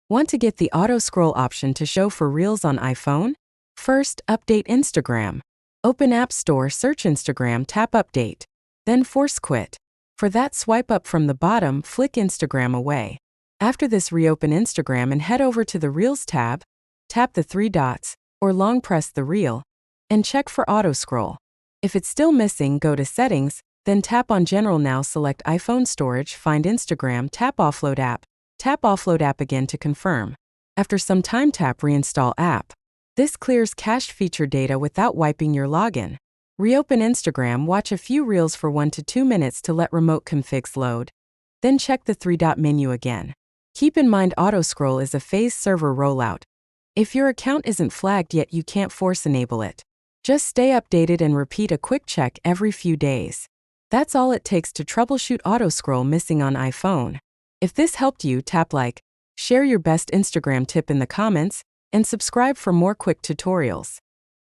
Want to get the auto scroll option to show for Reels on iPhone? First, update Instagram. Open App Store, search Instagram, tap Update. Then force quit. For that, swipe up from the bottom, flick Instagram away. After this, reopen Instagram and head over to the Reels tab, tap the three dots, or long press the reel, and check for auto scroll. If it's still missing, go to Settings, then tap on General. Now select iPhone storage, find Instagram, tap Offload app. Tap Offload app again to confirm. After some time, tap Reinstall app. This clears cached feature data without wiping your login. Reopen Instagram, watch a few reels for 1 to 2 minutes to let remote configs load. Then check the three-dot menu again. Keep in mind auto scroll is a phased server rollout. If your account isn't flagged yet, you can't force enable it. Just stay updated and repeat a quick check every few days. That's all it takes to troubleshoot auto scroll missing on iPhone. If this helped you, tap like, share your best Instagram tip in the comments, and subscribe for more quick tutorials.